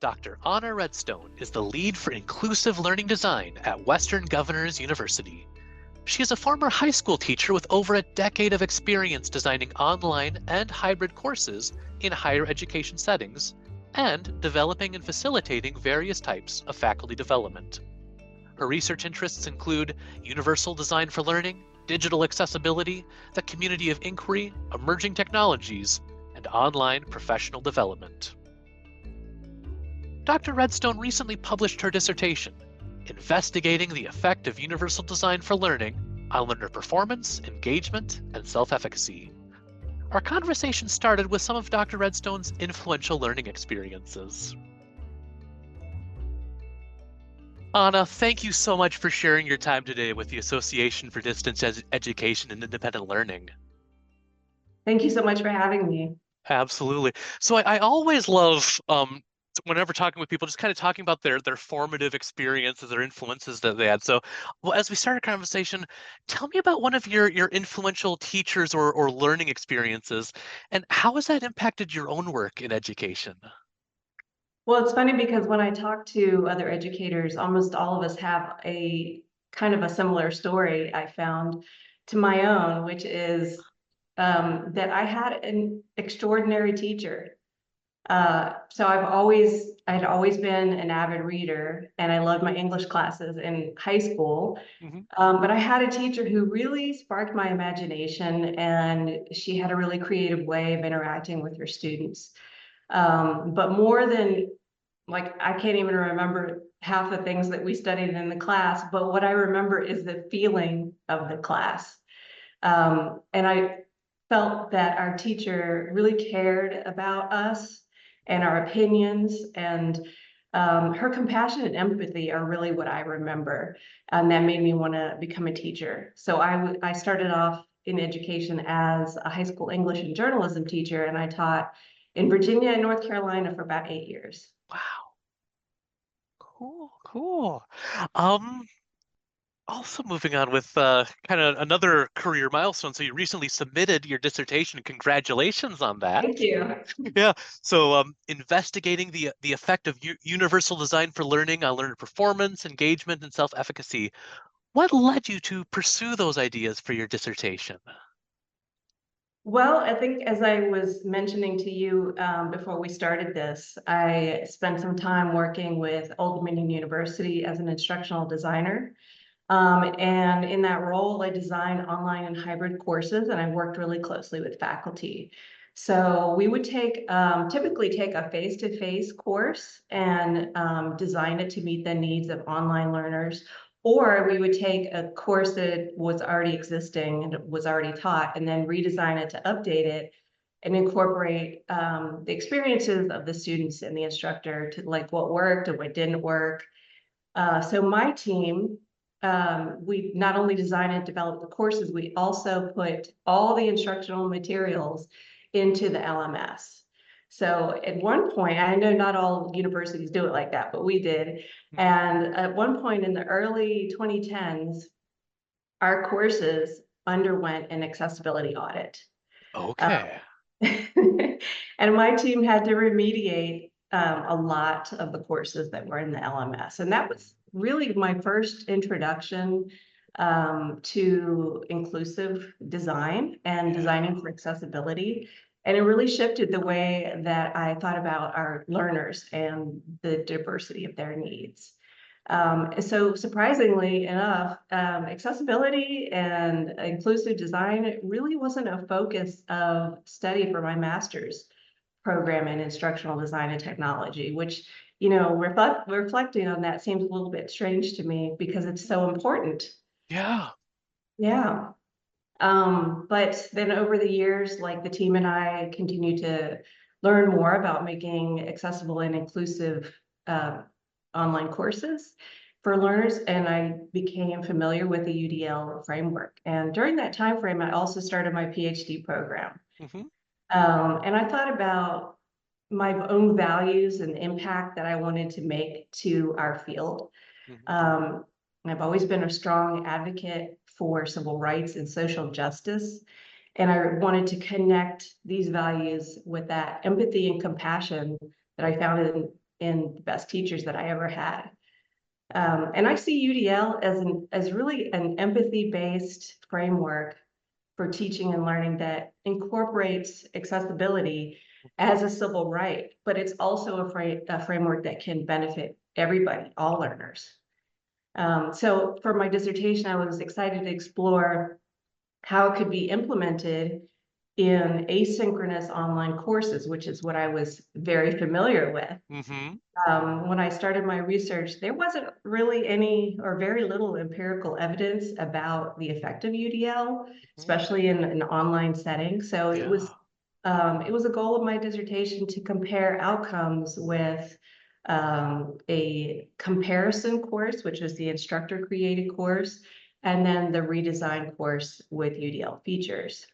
Dr. Anna Redstone is the lead for inclusive learning design at Western Governors University. She is a former high school teacher with over a decade of experience designing online and hybrid courses in higher education settings and developing and facilitating various types of faculty development. Her research interests include universal design for learning, digital accessibility, the community of inquiry, emerging technologies, and online professional development. Dr. Redstone recently published her dissertation, investigating the effect of universal design for learning on learner performance, engagement, and self-efficacy. Our conversation started with some of Dr. Redstone's influential learning experiences. Anna, thank you so much for sharing your time today with the Association for Distance Education and Independent Learning. Thank you so much for having me. Absolutely. So I always love whenever talking with people, just kind of talking about their formative experiences, their influences that they had. So, well, as we start a conversation, tell me about one of your influential teachers or learning experiences, and how has that impacted your own work in education? Well, it's funny because when I talk to other educators, almost all of us have a kind of a similar story I found to my own, which is that I had an extraordinary teacher. So I'd always been an avid reader, and I loved my English classes in high school. But I had a teacher who really sparked my imagination, and she had a really creative way of interacting with her students. But more than, like, I can't even remember half the things that we studied in the class, but what I remember is the feeling of the class. And I felt that our teacher really cared about us and our opinions, and her compassion and empathy are really what I remember, and that made me want to become a teacher. So I started off in education as a high school English and journalism teacher, and I taught in Virginia and North Carolina for about 8 years. Wow. Cool. Also moving on with kind of another career milestone. So you recently submitted your dissertation. Congratulations on that. Thank you. Yeah. So investigating the effect of universal design for learning on learner performance, engagement, and self-efficacy. What led you to pursue those ideas for your dissertation? Well, I think as I was mentioning to you before we started this, I spent some time working with Old Dominion University as an instructional designer. And in that role, I designed online and hybrid courses, and I worked really closely with faculty. So we would typically take a face-to-face course and design it to meet the needs of online learners, or we would take a course that was already existing and was already taught, and then redesign it to update it and incorporate the experiences of the students and the instructor to, like, what worked and what didn't work. So my team, we not only design and develop the courses, we also put all the instructional materials into the LMS. So at one point, I know not all universities do it like that, but we did. And at one point in the early 2010s, our courses underwent an accessibility audit. Okay. And my team had to remediate a lot of the courses that were in the LMS. And that was really my first introduction to inclusive design and designing for accessibility. And it really shifted the way that I thought about our learners and the diversity of their needs. So surprisingly enough, accessibility and inclusive design really wasn't a focus of study for my master's program in instructional design and technology, which, you know, reflecting on that seems a little bit strange to me because it's so important. Yeah. Yeah. But then over the years, like, the team and I continue to learn more about making accessible and inclusive online courses for learners, and I became familiar with the UDL framework. And during that time frame, I also started my PhD program. And I thought about my own values and the impact that I wanted to make to our field. I've always been a strong advocate for civil rights and social justice, and I wanted to connect these values with that empathy and compassion that I found in in the best teachers that I ever had. And I see UDL as really an empathy-based framework for teaching and learning that incorporates accessibility as a civil right, but it's also a framework that can benefit everybody, all learners. So for my dissertation, I was excited to explore how it could be implemented in asynchronous online courses, which is what I was very familiar with. Mm-hmm. When I started my research, there wasn't really any or very little empirical evidence about the effect of UDL, especially in an online setting. So Yeah. it was a goal of my dissertation to compare outcomes with a comparison course, which was the instructor created course, and then the redesign course with UDL features.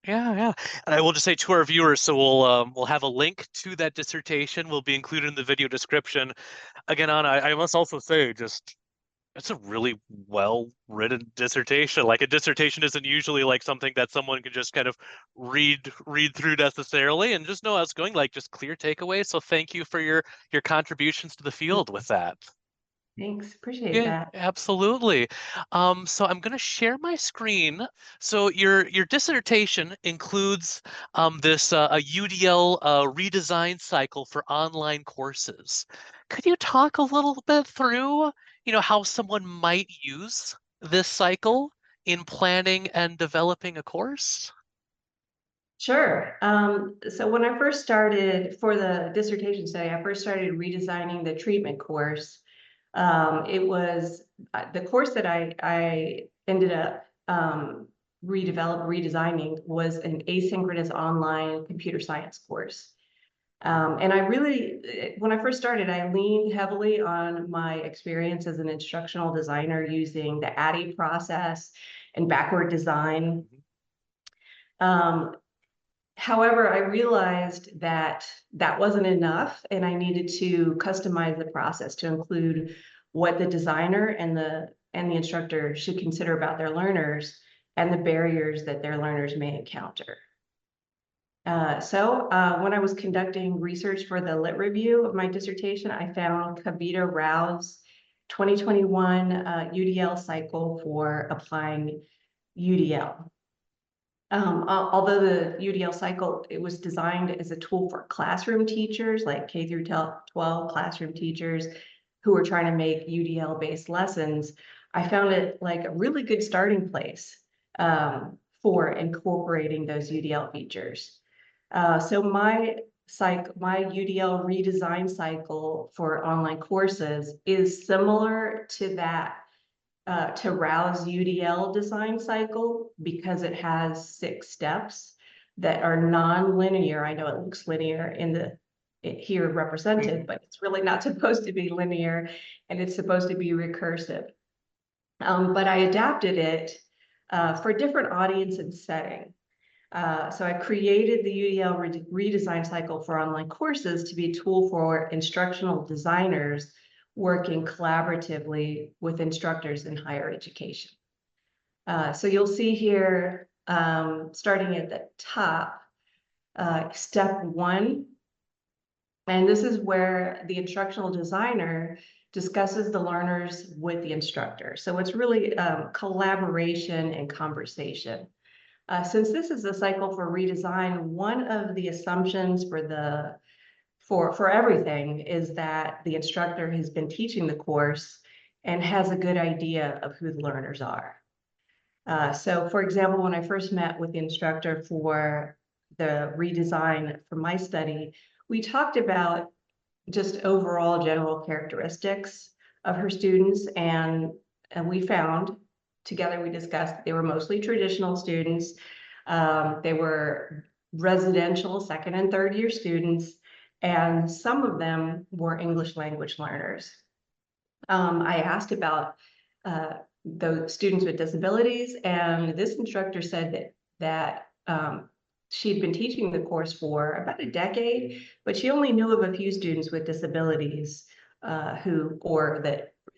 Yeah, yeah. And I will just say to our viewers, so we'll have a link to that dissertation will be included in the video description. Again, Anna, I must also say, just it's a really well-written dissertation. Like a dissertation isn't usually like something that someone can just kind of read through necessarily and just know how it's going, like just clear takeaways. So thank you for your contributions to the field with that. Thanks, appreciate Yeah, that. absolutely. So I'm going to share my screen. So your dissertation includes this a UDL redesign cycle for online courses. Could you talk a little bit through, how someone might use this cycle in planning and developing a course? Sure. So when I first started for the dissertation study, I first started redesigning the treatment course. It was the course that I ended up redesigning was an asynchronous online computer science course. And I really, when I first started, I leaned heavily on my experience as an instructional designer using the ADDIE process and backward design. Um, However, I realized that that wasn't enough, and I needed to customize the process to include what the designer and the instructor should consider about their learners and the barriers that their learners may encounter. When I was conducting research for the lit review of my dissertation, I found Kavita Rao's 2021 UDL cycle for applying UDL. Although the UDL cycle, it was designed as a tool for classroom teachers, like K through 12 classroom teachers who were trying to make UDL based lessons, I found it like a really good starting place for incorporating those UDL features. So my UDL redesign cycle for online courses is similar to that to Rao's UDL design cycle because it has 6 steps that are non-linear. I know it looks linear in here represented, but it's really not supposed to be linear, and it's supposed to be recursive. But I adapted it for a different audience and setting. So I created the UDL redesign cycle for online courses to be a tool for instructional designers working collaboratively with instructors in higher education. So you'll see here, starting at the top, step 1, and this is where the instructional designer discusses the learners with the instructor. So it's really collaboration and conversation. Since this is a cycle for redesign, one of the assumptions for everything is that the instructor has been teaching the course and has a good idea of who the learners are. So for example, when I first met with the instructor for the redesign for my study, we talked about just overall general characteristics of her students, and we found together, we discussed they were mostly traditional students. They were residential second and third year students, and some of them were English language learners. I asked about those students with disabilities, and this instructor said that she'd been teaching the course for about a decade, but she only knew of a few students with disabilities who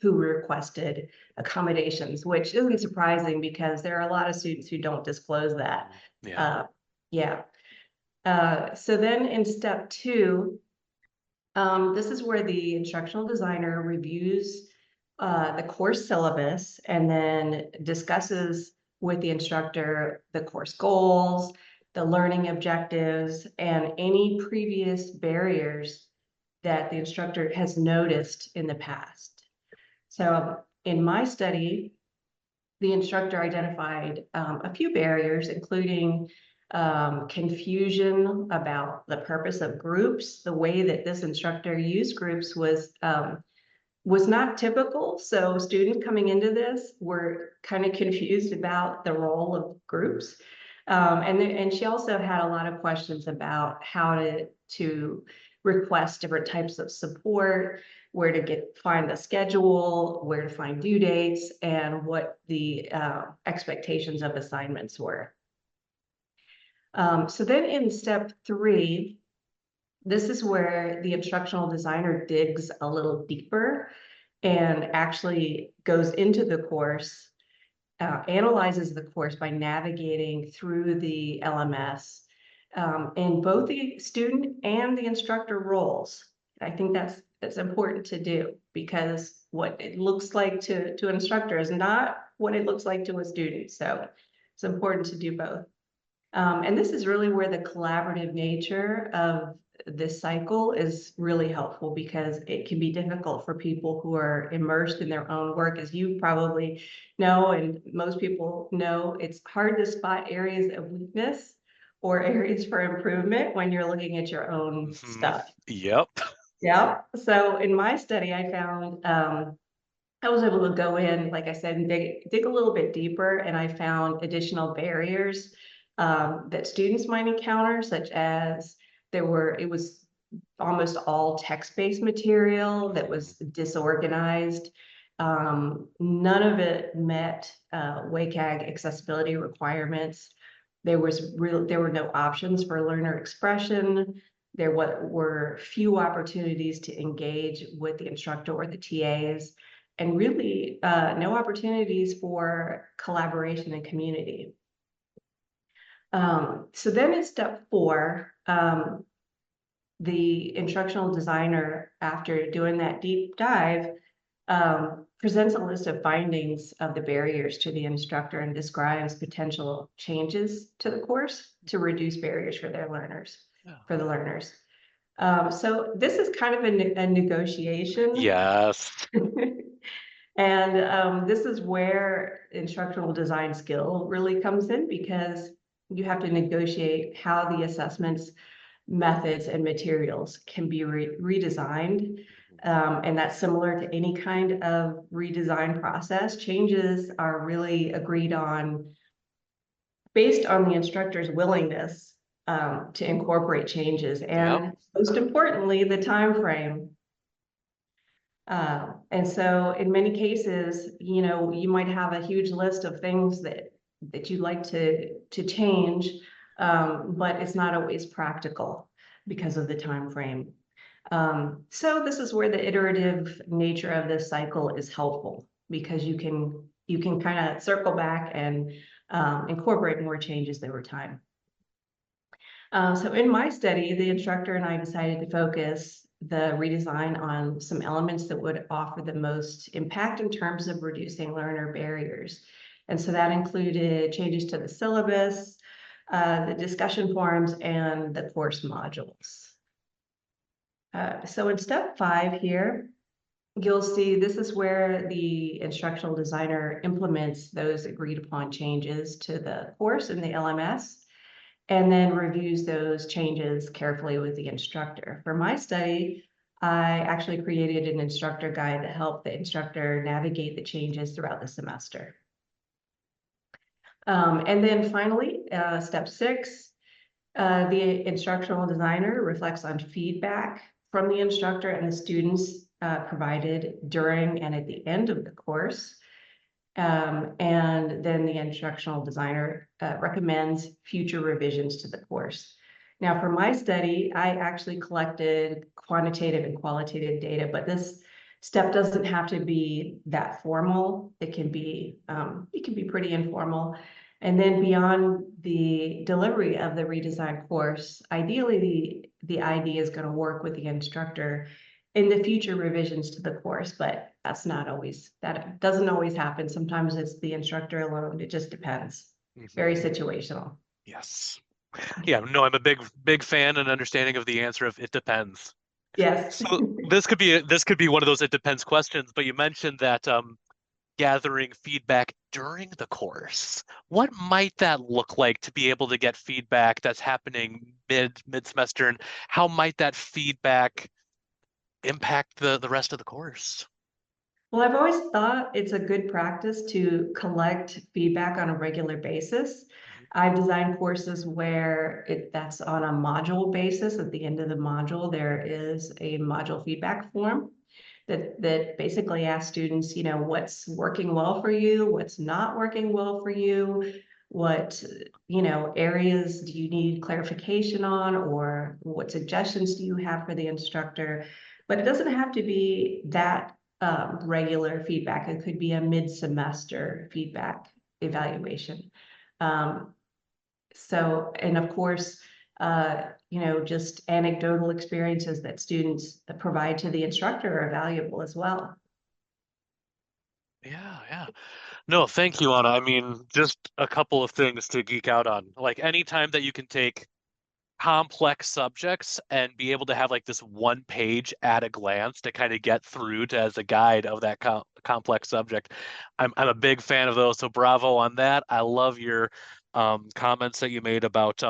requested accommodations, which isn't surprising because there are a lot of students who don't disclose that. Yeah. Yeah. So then in step 2, This is where the instructional designer reviews the course syllabus and then discusses with the instructor the course goals, the learning objectives, and any previous barriers that the instructor has noticed in the past. So in my study, the instructor identified a few barriers, including confusion about the purpose of groups. The way that this instructor used groups was not typical. So students coming into this were kind of confused about the role of groups. And she also had a lot of questions about how to request different types of support, where to find the schedule, where to find due dates, and what the expectations of assignments were. So then in step 3, this is where the instructional designer digs a little deeper and actually goes into the course, analyzes the course by navigating through the LMS in both the student and the instructor roles. I think that's important to do, because what it looks like to an instructor is not what it looks like to a student. So it's important to do both. And this is really where the collaborative nature of this cycle is really helpful, because it can be difficult for people who are immersed in their own work. As you probably know, and most people know, it's hard to spot areas of weakness or areas for improvement when you're looking at your own stuff. Yep. Yeah. So in my study, I found I was able to go in, like I said, and dig a little bit deeper, and I found additional barriers that students might encounter, such as it was almost all text-based material that was disorganized. None of it met WCAG accessibility requirements. There were no options for learner expression. There were few opportunities to engage with the instructor or the TAs, and really no opportunities for collaboration and community. So then in step 4, the instructional designer, after doing that deep dive, presents a list of findings of the barriers to the instructor and describes potential changes to the course to reduce barriers for the learners. So this is kind of a negotiation. Yes. And this is where instructional design skill really comes in, because you have to negotiate how the assessments, methods, and materials can be redesigned. And that's similar to any kind of redesign process. Changes are really agreed on based on the instructor's willingness to incorporate changes, and most importantly, the time frame. And so in many cases, you might have a huge list of things that you'd like to change, but it's not always practical because of the time frame. So this is where the iterative nature of this cycle is helpful, because you can kind of circle back and incorporate more changes over time. So in my study, the instructor and I decided to focus the redesign on some elements that would offer the most impact in terms of reducing learner barriers. And so that included changes to the syllabus, the discussion forums, and the course modules. So in step 5 here, you'll see this is where the instructional designer implements those agreed upon changes to the course in the LMS, and then reviews those changes carefully with the instructor. For my study, I actually created an instructor guide to help the instructor navigate the changes throughout the semester. And then finally, step 6, the instructional designer reflects on feedback from the instructor and the students provided during and at the end of the course. And then the instructional designer recommends future revisions to the course. Now, for my study, I actually collected quantitative and qualitative data, but this step doesn't have to be that formal. It can be pretty informal. And then beyond the delivery of the redesigned course, ideally the idea is going to work with the instructor in the future revisions to the course, but that doesn't always happen. Sometimes it's the instructor alone. It just depends. Very situational. Yes. Yeah, no, I'm a big fan and understanding of the answer of it depends. Yes. So this could be one of those it depends questions, but you mentioned that gathering feedback during the course. What might that look like to be able to get feedback that's happening mid semester, and how might that feedback impact the rest of the course? Well, I've always thought it's a good practice to collect feedback on a regular basis. I've designed courses where that's on a module basis. At the end of the module, there is a module feedback form that basically asks students, what's working well for you, what's not working well for you, what, areas do you need clarification on, or what suggestions do you have for the instructor? But it doesn't have to be that regular feedback. It could be a mid-semester feedback evaluation. And of course, just anecdotal experiences that students provide to the instructor are valuable as well. Yeah. No, thank you, Anna. I mean, just a couple of things to geek out on. Like anytime that you can take complex subjects and be able to have like this one page at a glance to kind of get through to as a guide of that complex subject. I'm a big fan of those. So bravo on that. I love your comments that you made about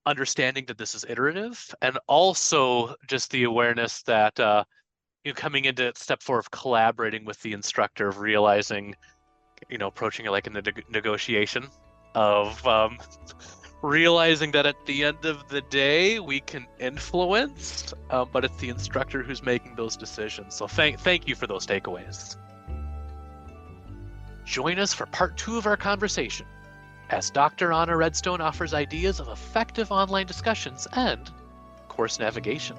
understanding that this is iterative, and also just the awareness that coming into step 4 of collaborating with the instructor, of realizing, approaching it like in the negotiation of realizing that at the end of the day we can influence, but it's the instructor who's making those decisions. So thank you for those takeaways. Join us for part 2 of our conversation as Dr. Anna Redstone offers ideas of effective online discussions and course navigation.